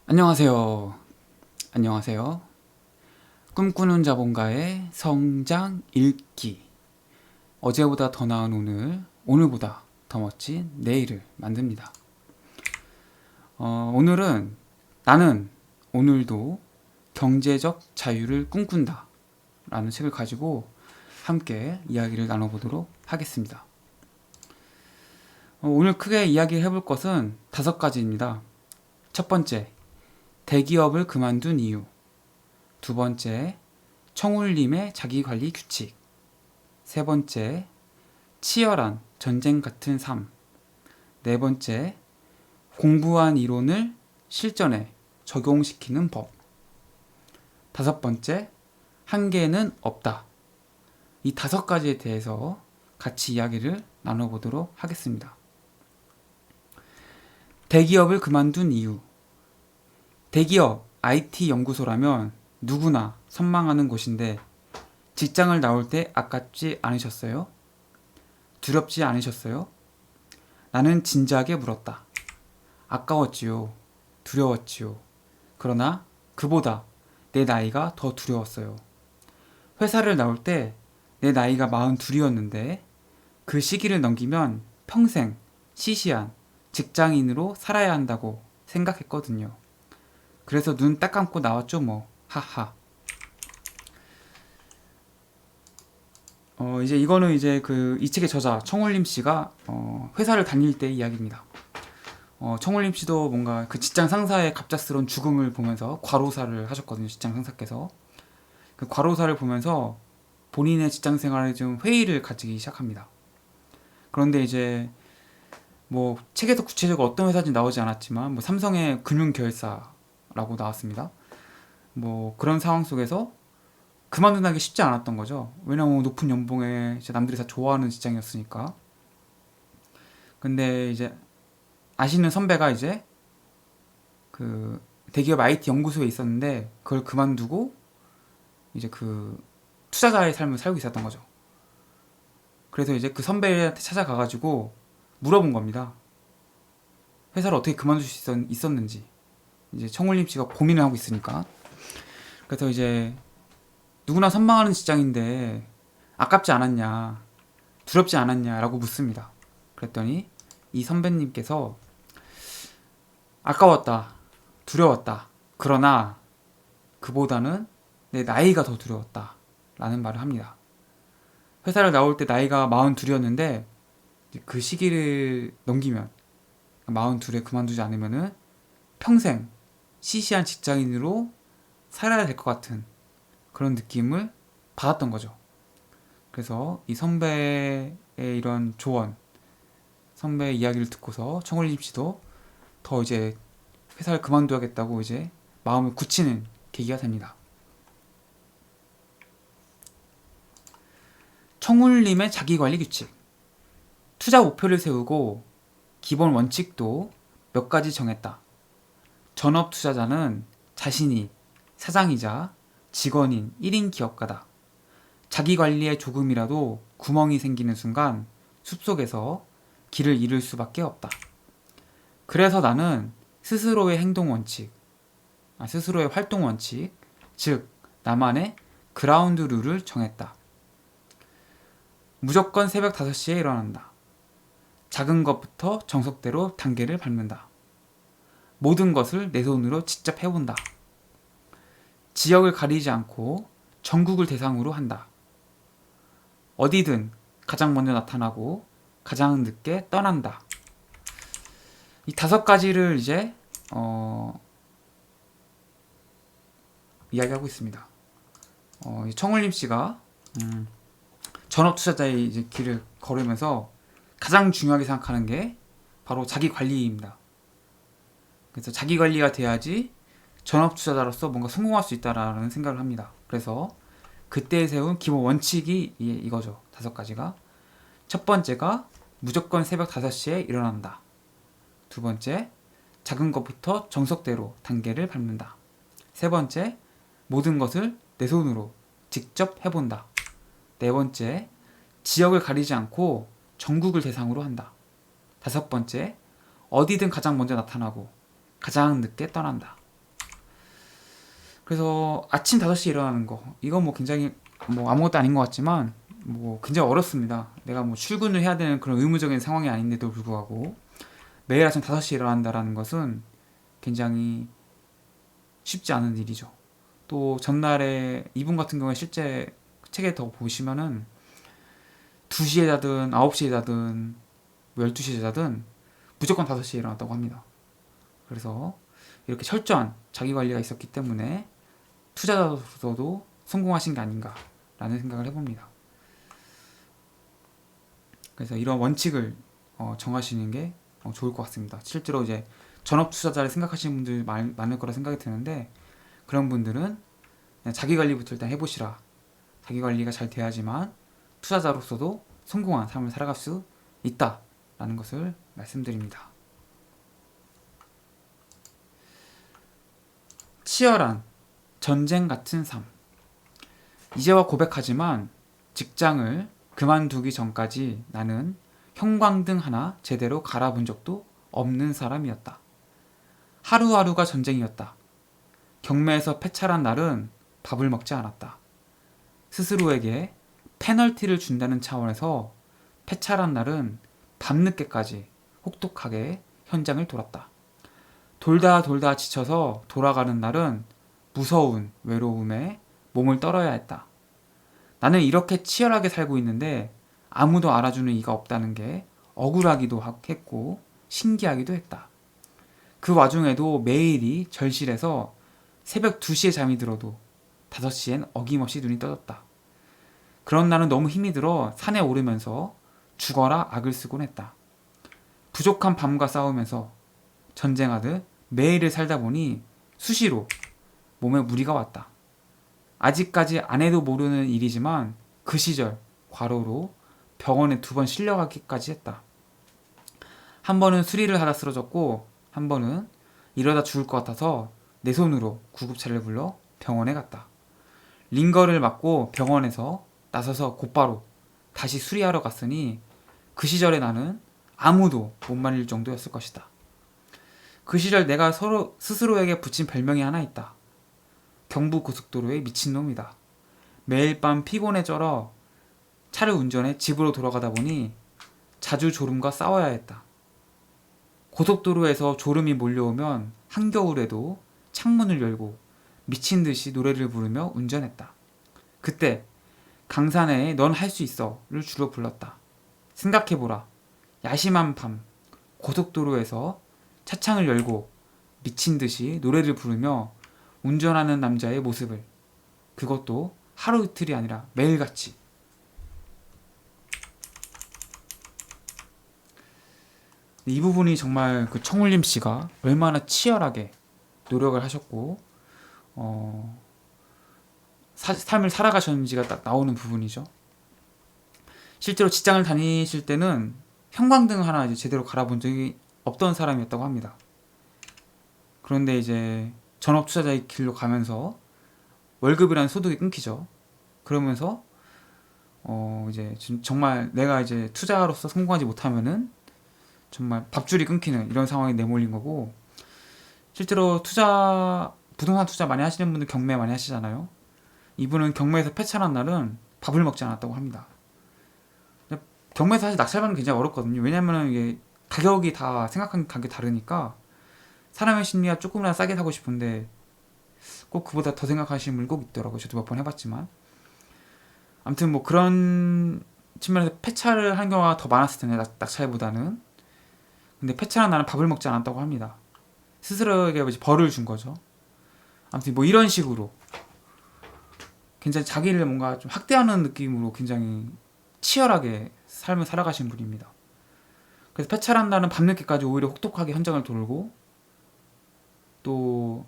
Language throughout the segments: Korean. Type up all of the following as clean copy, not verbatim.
안녕하세요. 안녕하세요. 꿈꾸는 자본가의 성장 읽기. 어제보다 더 나은 오늘, 오늘보다 더 멋진 내일을 만듭니다. 오늘은 나는 오늘도 경제적 자유를 꿈꾼다 라는 책을 가지고 함께 이야기를 나눠보도록 하겠습니다. 오늘 크게 이야기해 볼 것은 5가지입니다. 첫 번째, 대기업을 그만둔 이유. 두 번째, 청울님의 자기관리 규칙. 세 번째, 치열한 전쟁 같은 삶. 네 번째, 공부한 이론을 실전에 적용시키는 법. 다섯 번째, 한계는 없다. 이 5가지에 대해서 같이 이야기를 나눠보도록 하겠습니다. 대기업을 그만둔 이유. 대기업 IT 연구소라면 누구나 선망하는 곳인데 직장을 나올 때 아깝지 않으셨어요? 두렵지 않으셨어요? 나는 진지하게 물었다. 아까웠지요. 두려웠지요. 그러나 그보다 내 나이가 더 두려웠어요. 회사를 나올 때 내 나이가 42이었는데 그 시기를 넘기면 평생 시시한 직장인으로 살아야 한다고 생각했거든요. 그래서 눈 딱 감고 나왔죠 뭐. 하하. 이제 이거는 이제 이 책의 저자 청울림 씨가 회사를 다닐 때 이야기입니다. 청울림 씨도 뭔가 그 직장 상사의 갑작스러운 죽음을 보면서 과로사를 하셨거든요. 직장 상사께서. 그 과로사를 보면서 본인의 직장 생활에 좀 회의를 가지기 시작합니다. 그런데 이제 뭐 책에서 구체적으로 어떤 회사인지 나오지 않았지만 뭐 삼성의 금융계열사라고 나왔습니다. 뭐 그런 상황 속에서 그만둔다는 게 쉽지 않았던 거죠. 왜냐면 높은 연봉에 이제 남들이 다 좋아하는 직장이었으니까. 근데 이제 아시는 선배가 이제 그 대기업 IT 연구소에 있었는데 그걸 그만두고 이제 그 투자자의 삶을 살고 있었던 거죠. 그래서 이제 그 선배한테 찾아가가지고 물어본 겁니다. 회사를 어떻게 그만둘 수 있었는지. 이제 청울림 씨가 고민을 하고 있으니까. 그래서 이제 누구나 선망하는 직장인데 아깝지 않았냐, 두렵지 않았냐라고 묻습니다. 그랬더니 이 선배님께서 아까웠다, 두려웠다. 그러나 그보다는 내 나이가 더 두려웠다 라는 말을 합니다. 회사를 나올 때 나이가 42이었는데 그 시기를 넘기면 42에 그만두지 않으면은 평생 시시한 직장인으로 살아야 될 것 같은 그런 느낌을 받았던 거죠. 그래서 이 선배의 이런 조언, 선배의 이야기를 듣고서 청울림 씨도 더 이제 회사를 그만둬야겠다고 이제 마음을 굳히는 계기가 됩니다. 청울님의 자기관리 규칙. 투자 목표를 세우고 기본 원칙도 몇 가지 정했다. 전업 투자자는 자신이 사장이자 직원인 1인 기업가다. 자기 관리에 조금이라도 구멍이 생기는 순간 숲속에서 길을 잃을 수밖에 없다. 그래서 나는 스스로의 행동 원칙, 스스로의 활동 원칙, 즉 나만의 그라운드 룰을 정했다. 무조건 새벽 5시에 일어난다. 작은 것부터 정석대로 단계를 밟는다. 모든 것을 내 손으로 직접 해본다. 지역을 가리지 않고 전국을 대상으로 한다. 어디든 가장 먼저 나타나고 가장 늦게 떠난다. 이 5가지를 이제 이야기하고 있습니다. 청울림 씨가 전업 투자자의 이제 길을 걸으면서 가장 중요하게 생각하는 게 바로 자기 관리입니다. 그래서 자기 관리가 돼야지 전업 투자자로서 뭔가 성공할 수 있다라는 생각을 합니다. 그래서 그때 세운 기본 원칙이 이거죠. 5가지가. 첫 번째가 무조건 새벽 5시에 일어난다. 두 번째, 작은 것부터 정석대로 단계를 밟는다. 세 번째, 모든 것을 내 손으로 직접 해본다. 네 번째, 지역을 가리지 않고 전국을 대상으로 한다. 5번째, 어디든 가장 먼저 나타나고 가장 늦게 떠난다. 그래서 아침 5시에 일어나는 거, 이건 뭐 굉장히 뭐 아무것도 아닌 것 같지만 뭐 굉장히 어렵습니다. 내가 뭐 출근을 해야 되는 그런 의무적인 상황이 아닌데도 불구하고 매일 아침 5시에 일어난다라는 것은 굉장히 쉽지 않은 일이죠. 또 전날에 이분 같은 경우에 실제 책에 더 보시면은 2시에 자든 9시에 자든 12시에 자든 무조건 5시에 일어났다고 합니다. 그래서 이렇게 철저한 자기 관리가 있었기 때문에 투자자로서도 성공하신 게 아닌가라는 생각을 해봅니다. 그래서 이런 원칙을 정하시는 게 좋을 것 같습니다. 실제로 이제 전업 투자자를 생각하시는 분들 많을 거라 생각이 드는데, 그런 분들은 그냥 자기 관리부터 일단 해보시라. 자기 관리가 잘 돼야지만 투자자로서도 성공한 삶을 살아갈 수 있다라는 것을 말씀드립니다. 치열한 전쟁 같은 삶. 이제와 고백하지만 직장을 그만두기 전까지 나는 형광등 하나 제대로 갈아본 적도 없는 사람이었다. 하루하루가 전쟁이었다. 경매에서 패찰한 날은 밥을 먹지 않았다. 스스로에게 페널티를 준다는 차원에서 패찰한 날은 밤늦게까지 혹독하게 현장을 돌았다. 돌다 지쳐서 돌아가는 날은 무서운 외로움에 몸을 떨어야 했다. 나는 이렇게 치열하게 살고 있는데 아무도 알아주는 이가 없다는 게 억울하기도 했고 신기하기도 했다. 그 와중에도 매일이 절실해서 새벽 2시에 잠이 들어도 5시엔 어김없이 눈이 떠졌다. 그런 날은 너무 힘이 들어 산에 오르면서 죽어라 악을 쓰곤 했다. 부족한 밤과 싸우면서 전쟁하듯 매일을 살다 보니 수시로 몸에 무리가 왔다. 아직까지 안 해도 모르는 일이지만 그 시절 과로로 병원에 2번 실려가기까지 했다. 한 번은 수리를 하다 쓰러졌고 한 번은 이러다 죽을 것 같아서 내 손으로 구급차를 불러 병원에 갔다. 링거를 맞고 병원에서 나서서 곧바로 다시 수리하러 갔으니 그 시절에 나는 아무도 못 말릴 정도였을 것이다. 그 시절 내가 스스로에게 붙인 별명이 하나 있다. 경부고속도로의 미친놈이다. 매일 밤 피곤에 쩔어 차를 운전해 집으로 돌아가다 보니 자주 졸음과 싸워야 했다. 고속도로에서 졸음이 몰려오면 한겨울에도 창문을 열고 미친 듯이 노래를 부르며 운전했다. 그때 강산에 넌 할 수 있어를 주로 불렀다. 생각해보라. 야심한 밤 고속도로에서 차창을 열고 미친 듯이 노래를 부르며 운전하는 남자의 모습을, 그것도 하루 이틀이 아니라 매일같이. 이 부분이 정말 그 청울림 씨가 얼마나 치열하게 노력을 하셨고 삶을 살아가셨는지가 딱 나오는 부분이죠. 실제로 직장을 다니실 때는 형광등 하나 이제 제대로 갈아본 적이 없던 사람이었다고 합니다. 그런데 이제 전업 투자자의 길로 가면서 월급이라는 소득이 끊기죠. 그러면서 이제 정말 내가 이제 투자로서 성공하지 못하면은 정말 밥줄이 끊기는 이런 상황이 내몰린 거고, 실제로 부동산 투자 많이 하시는 분들 경매 많이 하시잖아요. 이분은 경매에서 패찰한 날은 밥을 먹지 않았다고 합니다. 경매에서 사실 낙찰받는 게 굉장히 어렵거든요. 왜냐면 이게 가격이 다 생각한 가격이 다르니까 사람의 심리가 조금이라도 싸게 사고 싶은데 꼭 그보다 더 생각하시는 분이 꼭 있더라고요. 저도 몇 번 해봤지만. 아무튼 뭐 그런 측면에서 패찰을 한 경우가 더 많았을 텐데 낙찰보다는. 근데 패찰한 날은 밥을 먹지 않았다고 합니다. 스스로에게 벌을 준 거죠. 아무튼 뭐 이런 식으로 굉장히 자기를 뭔가 좀 학대하는 느낌으로 굉장히 치열하게 삶을 살아가신 분입니다. 그래서 패찰한 날은 밤늦게까지 오히려 혹독하게 현장을 돌고, 또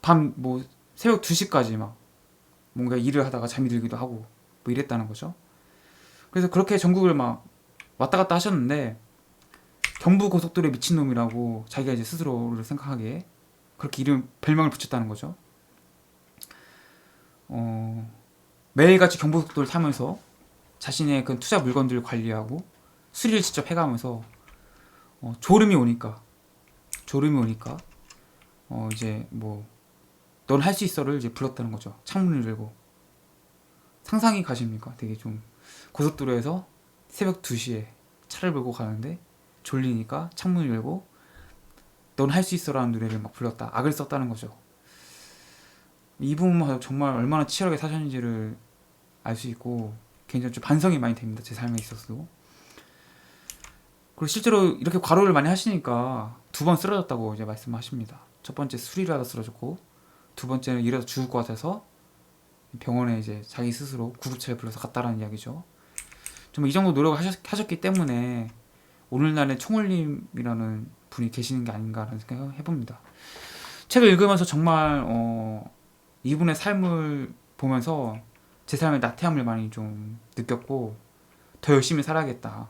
밤 뭐 새벽 2시까지 막 뭔가 일을 하다가 잠이 들기도 하고 뭐 이랬다는 거죠. 그래서 그렇게 전국을 막 왔다 갔다 하셨는데 경부고속도로의 미친놈이라고 자기가 이제 스스로를 생각하기에 그렇게 별명을 붙였다는 거죠. 매일같이 경부고속도로를 타면서 자신의 그 투자 물건들을 관리하고 수리를 직접 해가면서 졸음이 오니까 이제 뭐 넌 할 수 있어를 이제 불렀다는 거죠. 창문을 열고. 상상이 가십니까? 되게 좀 고속도로에서 새벽 2시에 차를 몰고 가는데 졸리니까 창문을 열고 넌 할 수 있어라는 노래를 막 불렀다. 악을 썼다는 거죠. 이 부분만 정말 얼마나 치열하게 사셨는지를 알 수 있고 개인적으로 좀 반성이 많이 됩니다. 제 삶에 있어서도. 그리고 실제로 이렇게 과로를 많이 하시니까 2번 쓰러졌다고 이제 말씀하십니다. 첫 번째 술이라 하다 쓰러졌고 두 번째는 이래서 죽을 것 같아서 병원에 이제 자기 스스로 구급차를 불러서 갔다라는 이야기죠. 정말 이 정도 노력을 하셨기 때문에 오늘날의 총울님이라는 분이 계시는 게 아닌가라는 생각을 해봅니다. 책을 읽으면서 정말 이분의 삶을 보면서 제 삶의 나태함을 많이 좀 느꼈고 더 열심히 살아야겠다,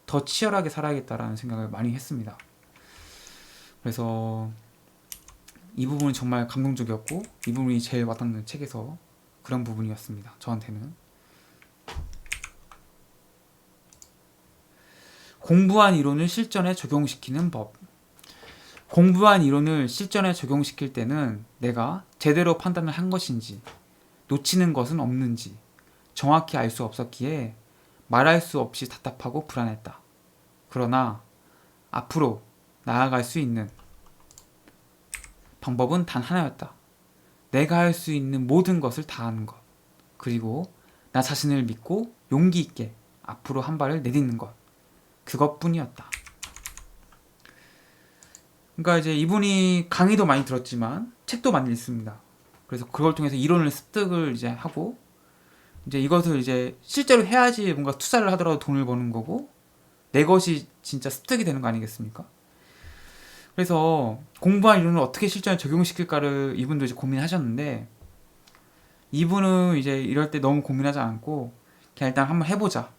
더 치열하게 살아야겠다라는 생각을 많이 했습니다. 그래서 이 부분이 정말 감동적이었고 이 부분이 제일 와닿는 책에서 그런 부분이었습니다. 저한테는. 공부한 이론을 실전에 적용시키는 법. 공부한 이론을 실전에 적용시킬 때는 내가 제대로 판단을 한 것인지 놓치는 것은 없는지 정확히 알 수 없었기에 말할 수 없이 답답하고 불안했다. 그러나 앞으로 나아갈 수 있는 방법은 단 하나였다. 내가 할 수 있는 모든 것을 다하는 것. 그리고 나 자신을 믿고 용기 있게 앞으로 한 발을 내딛는 것. 그것뿐이었다. 그러니까 이제 이분이 강의도 많이 들었지만 책도 많이 읽습니다. 그래서 그걸 통해서 이론을 습득을 이제 하고 이제 이것을 이제 실제로 해야지 뭔가 투자를 하더라도 돈을 버는 거고 내 것이 진짜 습득이 되는 거 아니겠습니까? 그래서 공부한 이론을 어떻게 실전에 적용시킬까를 이분도 이제 고민하셨는데 이분은 이제 이럴 때 너무 고민하지 않고 그냥 일단 한번 해보자.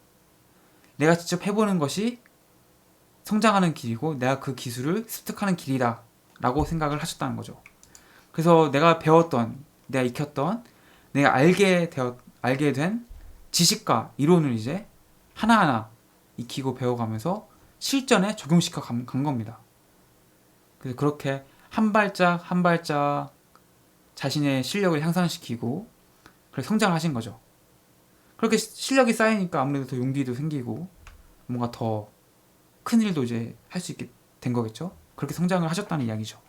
내가 직접 해보는 것이 성장하는 길이고 내가 그 기술을 습득하는 길이다 라고 생각을 하셨다는 거죠. 그래서 내가 배웠던, 내가 익혔던, 내가 알게 된 지식과 이론을 이제 하나하나 익히고 배워가면서 실전에 적용시켜 간 겁니다. 그래서 그렇게 한 발짝 한 발짝 자신의 실력을 향상시키고 그렇게 성장하신 거죠. 그렇게 실력이 쌓이니까 아무래도 더 용기도 생기고 뭔가 더 큰 일도 이제 할 수 있게 된 거겠죠. 그렇게 성장을 하셨다는 이야기죠.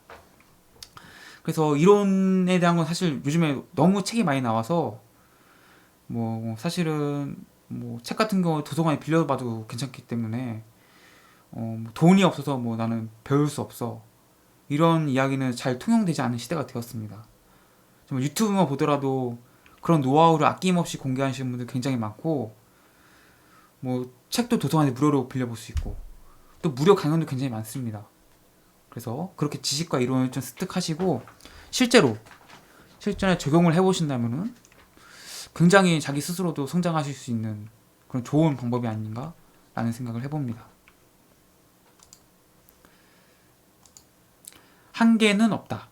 그래서 이론에 대한 건 사실 요즘에 너무 책이 많이 나와서 뭐 사실은 뭐 책 같은 경우 도서관에 빌려봐도 괜찮기 때문에 뭐 돈이 없어서 뭐 나는 배울 수 없어 이런 이야기는 잘 통용되지 않는 시대가 되었습니다. 정말 유튜브만 보더라도 그런 노하우를 아낌없이 공개하시는 분들 굉장히 많고 뭐 책도 도서관에 무료로 빌려볼 수 있고 또 무료 강연도 굉장히 많습니다. 그래서 그렇게 지식과 이론을 좀 습득하시고 실전에 적용을 해보신다면은 굉장히 자기 스스로도 성장하실 수 있는 그런 좋은 방법이 아닌가 라는 생각을 해봅니다. 한계는 없다.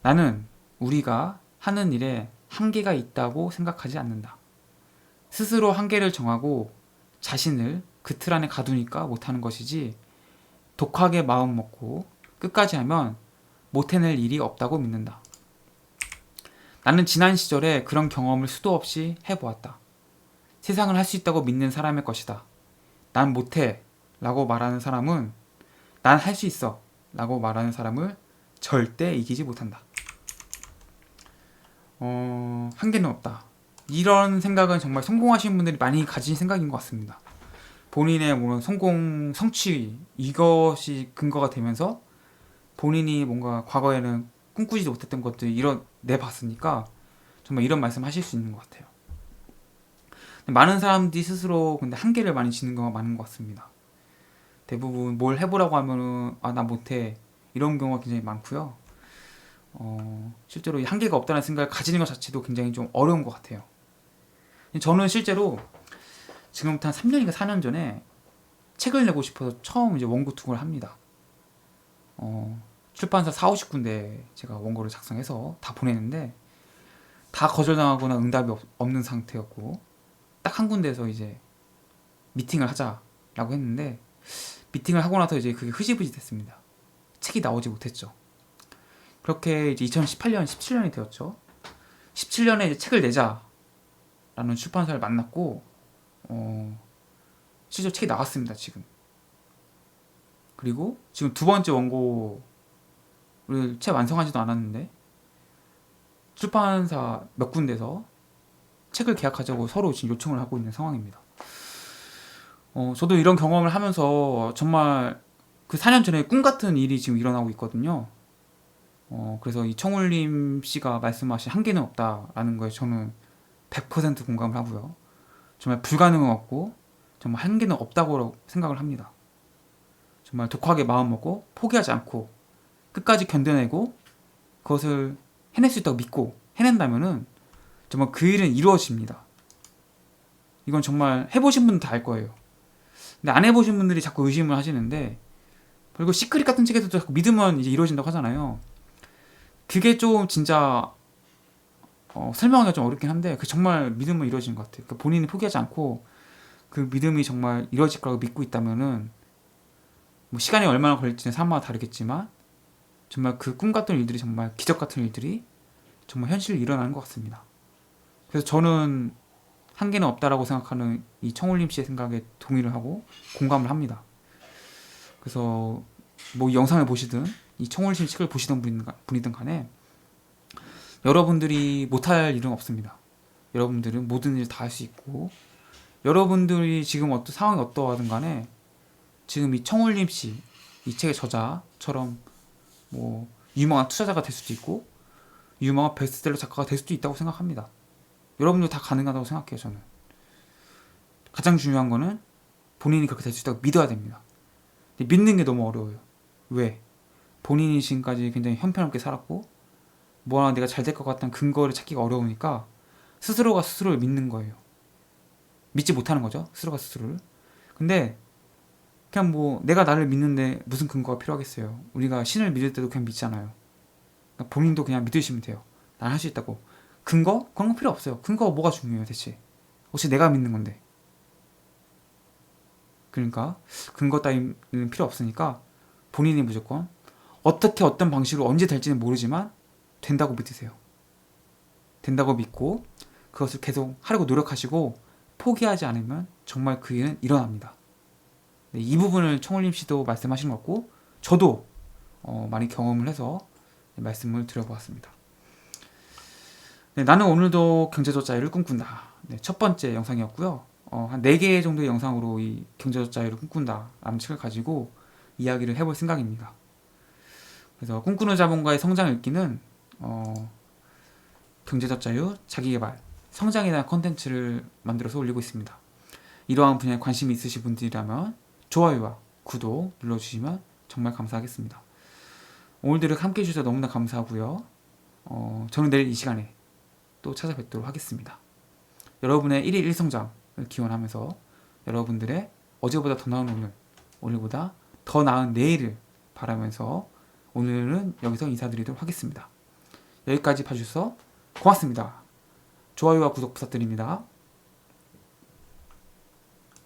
나는 우리가 하는 일에 한계가 있다고 생각하지 않는다. 스스로 한계를 정하고 자신을 그 틀 안에 가두니까 못하는 것이지 독하게 마음 먹고 끝까지 하면 못 해낼 일이 없다고 믿는다. 나는 지난 시절에 그런 경험을 수도 없이 해보았다. 세상을 할 수 있다고 믿는 사람의 것이다. 난 못해 라고 말하는 사람은 난 할 수 있어 라고 말하는 사람을 절대 이기지 못한다. 한계는 없다. 이런 생각은 정말 성공하신 분들이 많이 가진 생각인 것 같습니다. 본인의 뭐 성공, 성취 이것이 근거가 되면서 본인이 뭔가 과거에는 꿈꾸지도 못했던 것들 이뤄내봤으니까 정말 이런 말씀 하실 수 있는 것 같아요. 많은 사람들이 스스로 근데 한계를 많이 지는 경우가 많은 것 같습니다. 대부분 뭘 해보라고 하면은 나 못해 이런 경우가 굉장히 많고요. 실제로 이 한계가 없다는 생각을 가지는 것 자체도 굉장히 좀 어려운 것 같아요. 저는 실제로 지금부터 한 3년인가 4년 전에 책을 내고 싶어서 처음 이제 원고 투고를 합니다. 출판사 40-50군데 제가 원고를 작성해서 다 보냈는데 다 거절당하거나 응답이 없는 상태였고 딱 한 군데에서 이제 미팅을 하자라고 했는데 미팅을 하고 나서 이제 그게 흐지부지 됐습니다. 책이 나오지 못했죠. 그렇게 이제 2018년, 17년이 되었죠. 17년에 이제 책을 내자라는 출판사를 만났고, 실제로 책이 나왔습니다, 지금. 그리고 지금 두 번째 원고를 채 완성하지도 않았는데, 출판사 몇 군데서 책을 계약하자고 서로 지금 요청을 하고 있는 상황입니다. 저도 이런 경험을 하면서 정말 그 4년 전에 꿈 같은 일이 지금 일어나고 있거든요. 그래서 이 청울님 씨가 말씀하신 한계는 없다라는 거에 저는 100% 공감을 하고요. 정말 불가능은 없고 정말 한계는 없다고 생각을 합니다. 정말 독하게 마음먹고 포기하지 않고 끝까지 견뎌내고 그것을 해낼 수 있다고 믿고 해낸다면은 정말 그 일은 이루어집니다. 이건 정말 해보신 분은 다 알 거예요. 근데 안 해보신 분들이 자꾸 의심을 하시는데, 그리고 시크릿 같은 책에서도 자꾸 믿으면 이제 이루어진다고 하잖아요. 그게 좀 진짜 설명하기가 좀 어렵긴 한데, 그 정말 믿으면 이루어지는 것 같아요. 그러니까 본인이 포기하지 않고 그 믿음이 정말 이루어질 거라고 믿고 있다면은, 뭐 시간이 얼마나 걸릴지는 사람마다 다르겠지만 정말 그 꿈 같은 일들이 정말 기적 같은 일들이 정말 현실로 일어나는 것 같습니다. 그래서 저는 한계는 없다라고 생각하는 이 청울님 씨의 생각에 동의를 하고 공감을 합니다. 그래서 뭐 이 영상을 보시든 이 청울님 씨 책을 보시던 분이든 간에 여러분들이 못할 일은 없습니다. 여러분들은 모든 일을 다 할 수 있고, 여러분들이 지금 어떤 상황이 어떠하든 간에 지금 이 청울님 씨, 이 책의 저자처럼 뭐 유명한 투자자가 될 수도 있고 유명한 베스트셀러 작가가 될 수도 있다고 생각합니다. 여러분들 다 가능하다고 생각해요. 저는 가장 중요한 거는 본인이 그렇게 될 수 있다고 믿어야 됩니다. 근데 믿는 게 너무 어려워요. 왜? 본인이 지금까지 굉장히 형편없게 살았고 뭐나 내가 잘 될 것 같다는 근거를 찾기가 어려우니까 스스로가 스스로를 믿는 거예요. 믿지 못하는 거죠, 스스로가 스스로를. 근데 그냥 뭐 내가 나를 믿는데 무슨 근거가 필요하겠어요. 우리가 신을 믿을 때도 그냥 믿잖아요. 그러니까 본인도 그냥 믿으시면 돼요. 난 할 수 있다고. 근거? 그런 거 필요 없어요. 근거가 뭐가 중요해요, 대체. 혹시 내가 믿는 건데. 그러니까 근거 따위는 필요 없으니까 본인이 무조건 어떻게 어떤 방식으로 언제 될지는 모르지만 된다고 믿으세요. 된다고 믿고 그것을 계속 하려고 노력하시고 포기하지 않으면 정말 그 일은 일어납니다. 네, 이 부분을 청울님 씨도 말씀하신 것 같고 저도 많이 경험을 해서 말씀을 드려보았습니다. 네, 나는 오늘도 경제적 자유를 꿈꾼다. 네, 첫 번째 영상이었고요. 한 4개 정도의 영상으로 이 경제적 자유를 꿈꾼다 라는 책을 가지고 이야기를 해볼 생각입니다. 그래서 꿈꾸는 자본가의 성장 읽기는 경제적 자유, 자기개발, 성장에 대한 컨텐츠를 만들어서 올리고 있습니다. 이러한 분야에 관심이 있으신 분들이라면 좋아요와 구독 눌러주시면 정말 감사하겠습니다. 오늘도 함께 해주셔서 너무나 감사하고요. 저는 내일 이 시간에 또 찾아뵙도록 하겠습니다. 여러분의 1일 1성장을 기원하면서 여러분들의 어제보다 더 나은 오늘, 오늘보다 더 나은 내일을 바라면서 오늘은 여기서 인사드리도록 하겠습니다. 여기까지 봐주셔서 고맙습니다. 좋아요와 구독 부탁드립니다.